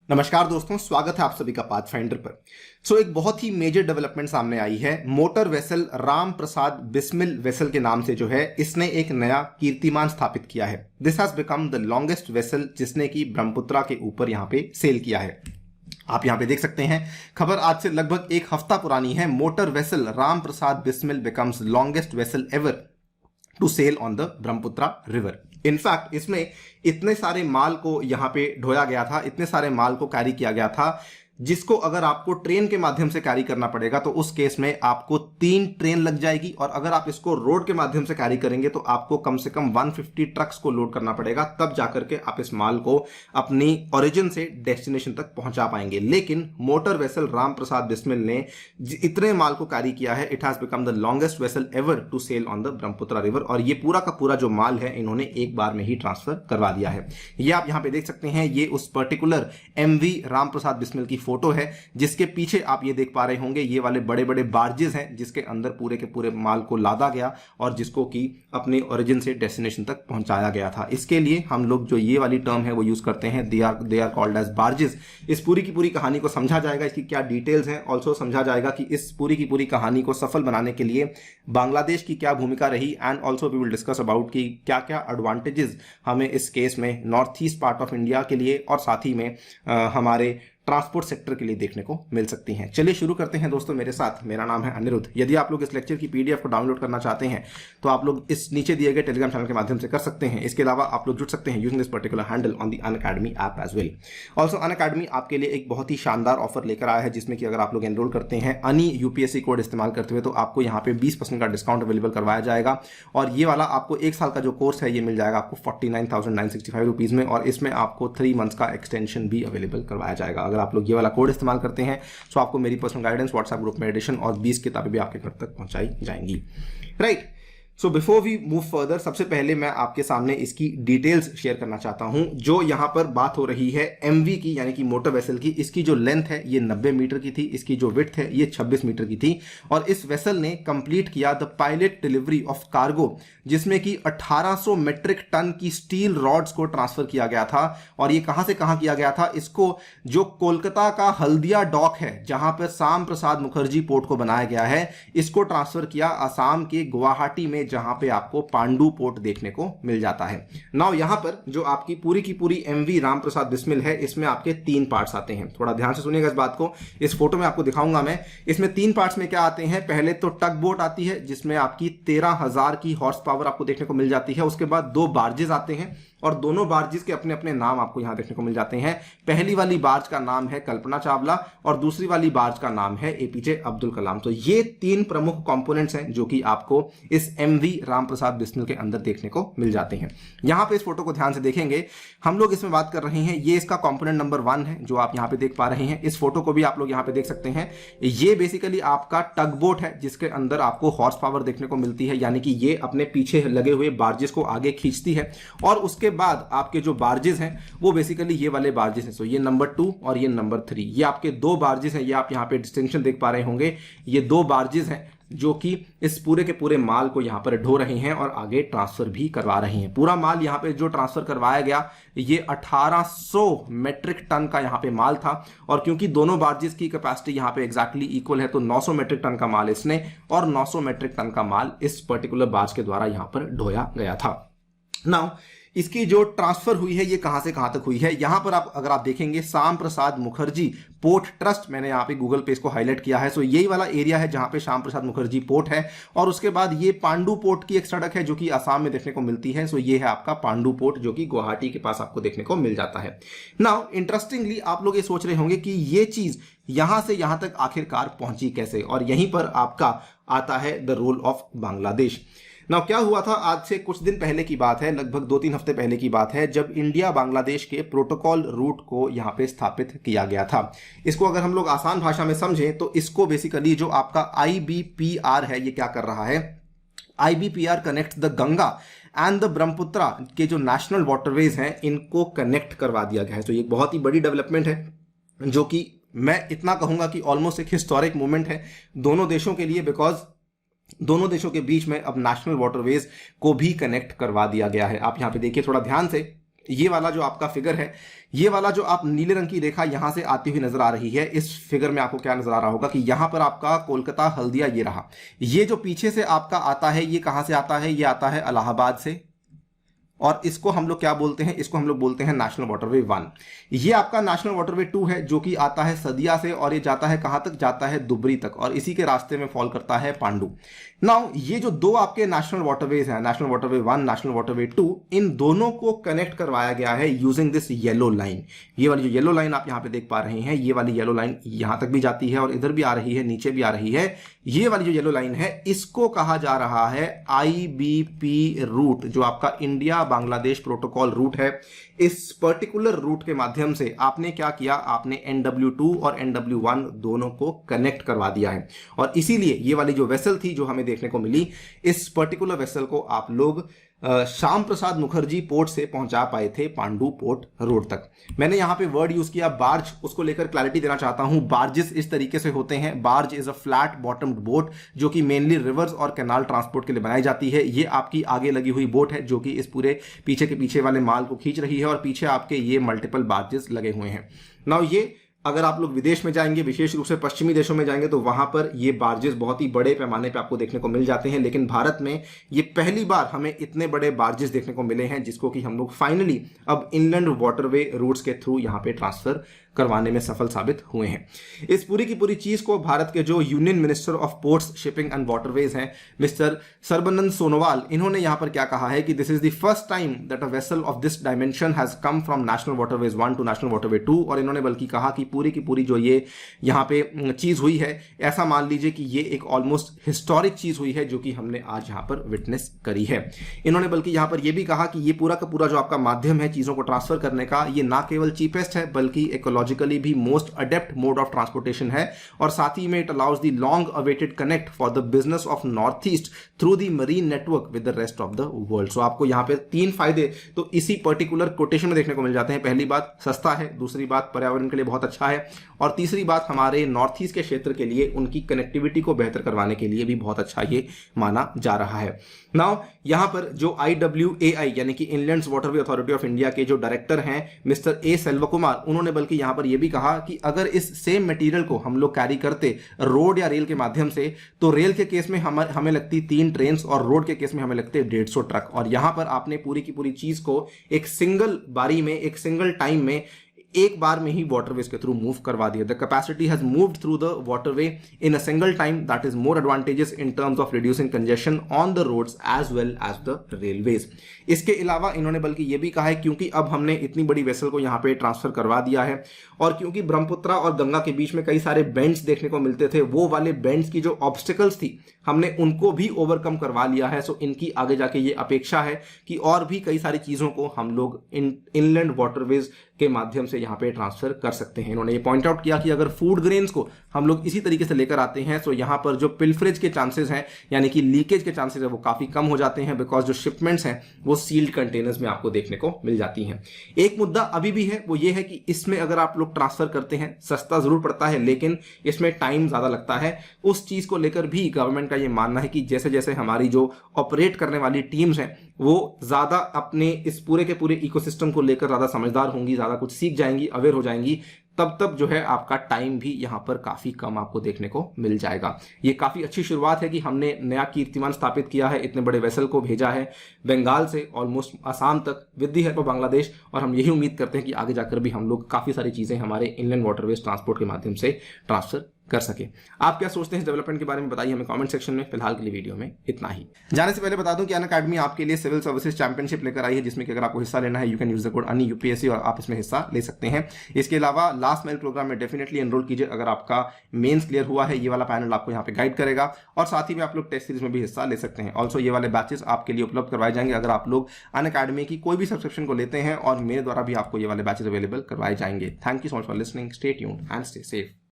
नमस्कार दोस्तों, स्वागत है आप सभी का पाथफाइंडर पर। एक बहुत ही मेजर डेवलपमेंट सामने आई है। Motor vessel Ram Prasad Bismil vessel के नाम से जो है इसने एक नया कीर्तिमान स्थापित किया है। This has become the longest vessel जिसने की ब्रह्मपुत्रा के ऊपर यहाँ पे सेल किया है। आप यहाँ पे देख सकते हैं, खबर आज से लगभग एक हफ्ता पुरानी है। Motor vessel Ram Prasad Bismil becomes longest vessel ever to sail on the Brahmaputra river. In fact इसमें इतने सारे माल को यहां पे ढोया गया था, इतने सारे माल को कैरी किया गया था जिसको अगर आपको ट्रेन के माध्यम से कैरी करना पड़ेगा तो उस केस में आपको 3 ट्रेन लग जाएगी, और अगर आप इसको रोड के माध्यम से कैरी करेंगे तो आपको कम से कम 150 ट्रक्स को लोड करना पड़ेगा, तब जाकर के आप इस माल को अपनी ओरिजिन से डेस्टिनेशन तक पहुंचा पाएंगे। लेकिन मोटर वेसल राम प्रसाद बिस्मिल ने इतने माल को कैरी किया है, it has become the longest vessel ever to sail on the Brahmaputra river, और ये पूरा का पूरा जो माल है इन्होंने एक बार में ही ट्रांसफर करवा दिया है। ये आप यहां पे देख सकते हैं, ये उस पर्टिकुलर MV राम प्रसाद बिस्मिल की फोटो है, जिसके पीछे आप ये देख पा रहे होंगे ये वाले बड़े बड़े बार्जेस हैं जिसके अंदर पूरे के पूरे माल को लादा गया और जिसको कि अपने ओरिजिन से डेस्टिनेशन तक पहुंचाया गया था। इसके लिए हम लोग जो ये वाली टर्म है वो यूज करते हैं, they are called as barges. इस पूरी की पूरी कहानी को समझा जाएगा, इसकी क्या डिटेल्स हैं, ऑल्सो समझा जाएगा कि इस पूरी की पूरी कहानी को सफल बनाने के लिए बांग्लादेश की क्या भूमिका रही, and also we will discuss about कि क्या क्या एडवांटेजेस हमें इस केस में north east part of India के लिए और साथ ही में हमारे ट्रांसपोर्ट सेक्टर के लिए देखने को मिल सकती हैं। चलिए शुरू करते हैं दोस्तों मेरे साथ। मेरा नाम है अनिरुद्ध। यदि आप लोग इस लेक्चर की PDF को डाउनलोड करना चाहते हैं तो आप लोग इस नीचे दिए गए टेलीग्राम चैनल के माध्यम से कर सकते हैं। इसके अलावा आप लोग जुड़ सकते हैं using this particular handle on the Unacademy app as well. Also Unacademy आपके लिए एक बहुत ही शानदार ऑफर लेकर आया है, जिसमें कि अगर आप लोग एनरोल करते हैं अनि UPSC कोड इस्तेमाल करते हुए तो आपको यहाँ पे 20% का डिस्काउंट अवेलेबल करवाया जाएगा, और ये वाला आपको 1 साल का जो कोर्स है ये मिल जाएगा आपको 49,965 रुपीज में, और इसमें आपको 3 मंथ्स का एक्सटेंशन भी अवेलेबल करवाया जाएगा अगर आप लोग ये वाला कोड इस्तेमाल करते हैं। सो आपको मेरी पर्सनल गाइडेंस, व्हाट्सएप ग्रुप में एडिशन और 20 किताबें भी आपके घर तक पहुंचाई जाएंगी। Right, so before we move further, सबसे पहले मैं आपके सामने इसकी डिटेल्स शेयर करना चाहता हूं। जो यहां पर बात हो रही है MV की, यानी कि मोटर वेसल की, इसकी जो लेंथ है ये 90 मीटर की थी, इसकी जो विड्थ है ये 26 मीटर की थी, और इस वेसल ने कंप्लीट किया the pilot delivery of cargo, जिसमें कि 1800 मेट्रिक टन की स्टील रॉड्स को ट्रांसफर किया गया था। और ये कहां से कहां किया गया था, इसको जो कोलकाता का हल्दिया डॉक है जहां पर श्याम प्रसाद मुखर्जी पोर्ट को बनाया गया है, इसको ट्रांसफर किया असम के गुवाहाटी में, जहां पे आपको पांडु पोर्ट देखने को मिल जाता है। नाउ यहां पर जो आपकी पूरी की पूरी MV राम प्रसाद बिस्मिल है, इसमें आपके 3 पार्ट्स आते हैं। थोड़ा ध्यान से सुनिएगा इस बात को, इस फोटो में आपको दिखाऊंगा मैं। इसमें 3 पार्ट्स में क्या आते हैं, पहले तो टग बोट आती है जिसमें आपकी 13,000 की हॉर्स पावर आपको देखने को मिल जाती है। उसके बाद 2 बार्जेस आते हैं, और दोनों बार्जेस के अपने अपने नाम आपको यहां देखने को मिल जाते हैं। पहली वाली बार्ज का नाम है कल्पना चावला और दूसरी वाली बार्ज का नाम है APJ अब्दुल कलाम। तो ये 3 प्रमुख कंपोनेंट्स हैं जो कि आपको इस MV राम प्रसाद बिस्मिल के अंदर देखने को मिल जाते हैं। यहां पे इस फोटो को ध्यान से देखेंगे, हम लोग इसमें बात कर रहे हैं, ये इसका कंपोनेंट नंबर 1 है जो आप यहां पे देख पा रहे हैं। इस फोटो को भी आप लोग यहां पे देख सकते हैं, ये बेसिकली आपका टग बोट है जिसके अंदर आपको हॉर्स पावर देखने को मिलती है, यानी कि ये अपने पीछे लगे हुए बार्जेस को आगे खींचती है। और उसके बाद आपके जो बार्जेस हैं वो बेसिकली ये वाले बार्जेस हैं। सो ये नंबर 2 और ये नंबर 3, ये आपके 2 बार्जेस हैं। ये आप यहां पे डिस्टिंक्शन देख पा रहे होंगे, ये 2 बार्जेस हैं जो कि इस पूरे के पूरे माल को यहां पर ढो रहे हैं और आगे ट्रांसफर भी करवा रहे हैं। पूरा माल यहां पे जो ट्रांसफर करवाया गया ये 1800 मेट्रिक टन का यहां पे माल था, और क्योंकि दोनों बार्जेस की कैपेसिटी यहां पे एग्जैक्टली इक्वल है तो 900 मेट्रिक टन का माल इसने और 900 मेट्रिक टन का माल इस पर्टिकुलर बार्ज के द्वारा यहां पर ढोया गया था। नाउ इसकी जो ट्रांसफर हुई है ये कहां से कहां तक हुई है, यहां पर आप अगर आप देखेंगे श्याम प्रसाद मुखर्जी पोर्ट ट्रस्ट, मैंने यहां पे गूगल पे इसको हाईलाइट किया है। सो यही वाला एरिया है जहां पे श्याम प्रसाद मुखर्जी पोर्ट है, और उसके बाद ये पांडु पोर्ट की एक सड़क है जो कि असम में देखने को मिलती है। सो ये है आपका पांडु पोर्ट जो कि गुवाहाटी के पास आपको देखने को मिल जाता है। नाउ इंटरेस्टिंगली आप लोग ये सोच रहे होंगे कि ये चीज यहां से यहां तक आखिरकार पहुंची कैसे, और यहीं पर आपका आता है द रोल ऑफ बांग्लादेश। ना क्या हुआ था, आज से कुछ दिन पहले की बात है, लगभग 2-3 हफ्ते पहले की बात है, जब इंडिया बांग्लादेश के प्रोटोकॉल रूट को यहां पे स्थापित किया गया था। इसको अगर हम लोग आसान भाषा में समझें तो इसको बेसिकली जो आपका IBPR है ये क्या कर रहा है, IBPR connect the Ganga and the Brahmaputra के जो नेशनल वाटरवेज हैं इनको कनेक्ट करवा दिया गया है। तो ये बहुत ही बड़ी डेवलपमेंट है जो कि मैं इतना कहूंगा कि ऑलमोस्ट एक हिस्टोरिक मूवमेंट है दोनों देशों के लिए, बिकॉज दोनों देशों के बीच में अब नेशनल वाटरवेज को भी कनेक्ट करवा दिया गया है। आप यहां पे देखिए थोड़ा ध्यान से, ये वाला जो आपका फिगर है, ये वाला जो आप नीले रंग की रेखा यहां से आती हुई नजर आ रही है, इस फिगर में आपको क्या नजर आ रहा होगा कि यहां पर आपका कोलकाता हल्दिया ये रहा। ये जो पीछे से आपका आता है, ये कहां से आता है? ये आता है इलाहाबाद से, और इसको हम लोग क्या बोलते हैं? इसको हम लोग बोलते हैं नेशनल वाटरवे 1। ये आपका नेशनल वाटरवे 2 है जो कि आता है सदिया से, और ये जाता है कहां तक? जाता है दुबरी तक, और इसी के रास्ते में फॉल करता है पांडु। नाउ ये जो दो आपके नेशनल वाटरवेज हैं, नेशनल वाटरवे 1, नेशनल वाटरवे 2, इन दोनों को कनेक्ट करवाया गया है यूजिंग दिस येलो लाइन। ये वाली जो येलो लाइन आप यहां पे देख पा रहे हैं, ये वाली येलो लाइन यहां तक भी जाती है और इधर भी आ रही है, नीचे भी आ रही है। ये वाली जो येलो लाइन है, इसको कहा जा रहा है IBP रूट, जो आपका इंडिया बांग्लादेश प्रोटोकॉल रूट है। इस पर्टिकुलर रूट के माध्यम से आपने क्या किया? आपने NW2 और NW1 दोनों को कनेक्ट करवा दिया है, और इसीलिए ये वाली जो वेसल थी जो हमें देखने को मिली, इस पर्टिकुलर वेसल को आप लोग श्याम प्रसाद मुखर्जी पोर्ट से पहुंचा पाए थे पांडु पोर्ट रोड तक। मैंने यहां पे वर्ड यूज किया बार्ज, उसको लेकर क्लैरिटी देना चाहता हूं। बार्जेस इस तरीके से होते हैं। Barge is a flat बॉटम्ड boat जो कि मेनली रिवर्स और कैनाल ट्रांसपोर्ट के लिए बनाई जाती है। ये आपकी आगे लगी हुई बोट है जो कि इस पूरे पीछे के पीछे वाले माल को खींच रही है, और पीछे आपके ये मल्टीपल बार्जेस लगे हुए हैं। नाउ ये अगर आप लोग विदेश में जाएंगे, विशेष रूप से पश्चिमी देशों में जाएंगे, तो वहां पर ये बार्जेस बहुत ही बड़े पैमाने पे आपको देखने को मिल जाते हैं। लेकिन भारत में ये पहली बार हमें इतने बड़े बार्जेस देखने को मिले हैं, जिसको कि हम लोग फाइनली अब इनलैंड वाटरवे रूट्स के थ्रू यहां पे ट्रांसफर करवाने में सफल साबित हुए हैं। इस पूरी की पूरी चीज को भारत के जो union minister of ports, shipping and waterways हैं, मिस्टर सर्बानंद सोनोवाल, इन्होंने यहां पर क्या कहा है कि this is the first time that a vessel of this dimension has come from national waterways 1 to national waterway 2। और इन्होंने बल्कि कहा कि पूरी की पूरी जो ये यहां पे चीज हुई है, ऐसा मान लीजिए कि ये एक ऑलमोस्ट हिस्टोरिक चीज हुई है जो कि हमने आज यहां पर विटनेस करी है। इन्होंने बल्कि यहां पर यह भी कहा कि ये पूरा का पूरा जो आपका माध्यम है चीजों को ट्रांसफर करने का, ये ना केवल चीपेस्ट है बल्कि इकोलॉजिकली भी most adept mode of transportation है, और साथ ही में it allows the long awaited connect for the business of north east through the marine network with the rest of the world. So आपको यहां पे 3 फायदे तो इसी पर्टिकुलर कोटेशन में देखने को मिल जाते हैं। पहली बात, सस्ता है। दूसरी बात, पर्यावरण के लिए बहुत अच्छा है। और तीसरी बात, हमारे नॉर्थ ईस्ट के क्षेत्र के लिए उनकी कनेक्टिविटी को बेहतर करवाने के लिए भी बहुत अच्छा ये माना जा रहा है। नाउ यहां पर जो IWAI यानी कि inland waterway authority of India के जो डायरेक्टर हैं मिस्टर ए सेल्वकुमार, उन्होंने बल्कि यहां पर यह भी कहा कि अगर इस सेम मटेरियल को हम लोग कैरी करते रोड या रेल के माध्यम से, तो रेल के केस में हमें लगती 3 ट्रेन और रोड के केस में हमें लगते 150 ट्रक। और यहां पर आपने पूरी की पूरी चीज को एक सिंगल बारी में, एक सिंगल टाइम में, एक बार में ही वाटरवेज के थ्रू मूव करवा दिया। The capacity has moved through the waterway in a single time, that is more advantages in terms of reducing congestion on the roads as well as the railways. इसके अलावा इन्होंने बल्कि यह भी कहा है क्योंकि अब हमने इतनी बड़ी वेसल को यहां पे ट्रांसफर करवा दिया है, और क्योंकि ब्रह्मपुत्रा और गंगा के बीच में कई सारे बेंड्स देखने को मिलते थे, वो वाले बेंड्स की जो ऑब्स्टिकल्स थी हमने उनको भी ओवरकम करवा लिया है। सो इनकी आगे जाके ये अपेक्षा है कि और भी कई सारी चीजों को हम लोग इनलैंड वाटरवेज के माध्यम से यहां पे ट्रांसफर कर सकते हैं। इन्होंने ये पॉइंट आउट किया कि अगर फूड ग्रेन्स को हम लोग इसी तरीके से लेकर आते हैं तो यहां पर जो पिल्फरेज के चांसेस हैं, यानी कि लीकेज के चांसेस है, वो काफी कम हो जाते हैं, बिकॉज जो शिपमेंट्स हैं वो सील्ड कंटेनर्स में आपको देखने को मिल जाती हैं। एक मुद्दा अभी भी है, वो ये है कि इसमें अगर आप लोग ट्रांसफर करते हैं, सस्ता जरूर पड़ता है लेकिन इसमें टाइम ज्यादा लगता है। उस चीज को लेकर भी गवर्नमेंट का ये मानना है कि जैसे जैसे हमारी जो ऑपरेट करने वाली टीम्स हैं वो ज्यादा अपने इस पूरे के पूरे इकोसिस्टम को लेकर ज्यादा समझदार होंगी, ज्यादा कुछ सीख जाएंगी, अवेयर हो जाएंगी, तब तब जो है आपका टाइम भी यहां पर काफी कम आपको देखने को मिल जाएगा। ये काफी अच्छी शुरुआत है कि हमने नया कीर्तिमान स्थापित किया है, इतने बड़े वेसल को भेजा है बंगाल से ऑलमोस्ट आसाम तक with the help of Bangladesh, और हम यही उम्मीद करते हैं कि आगे जाकर भी हम लोग काफी सारी चीजें हमारे इनलैंड वाटरवेज ट्रांसपोर्ट के माध्यम से ट्रांसफर कर सके। आप क्या सोचते हैं इस डेवलपमेंट के बारे में, बताइए हमें कमेंट सेक्शन में। फिलहाल के लिए वीडियो में इतना ही। जाने से पहले बता दूं कि अनअकैडमी आपके लिए सिविल सर्विसेज चैंपियनशिप लेकर आई है, जिसमें कि अगर आपको हिस्सा लेना है you can use the code अनि UPSC और आप इसमें हिस्सा ले सकते हैं। इसके अलावा लास्ट माइल प्रोग्राम में डेफिनेटली एनरोल कीजिए अगर आपका मेंस क्लियर हुआ है। ये वाला पैनल आपको यहाँ पे गाइड करेगा, और साथ ही में आप लोग टेस्ट सीरीज में भी हिस्सा ले सकते हैं। ऑल्सो ये वाले बैचेस आपके लिए उपलब्ध करवाए जाएंगे अगर आप लोग अनअकैडमी की कोई भी सब्सक्रिप्शन को लेते हैं, और मेरे द्वारा भी आपको ये वाले बैचेस अवेलेबल करवाए जाएंगे। Thank you so much for listening, stay tuned and stay safe.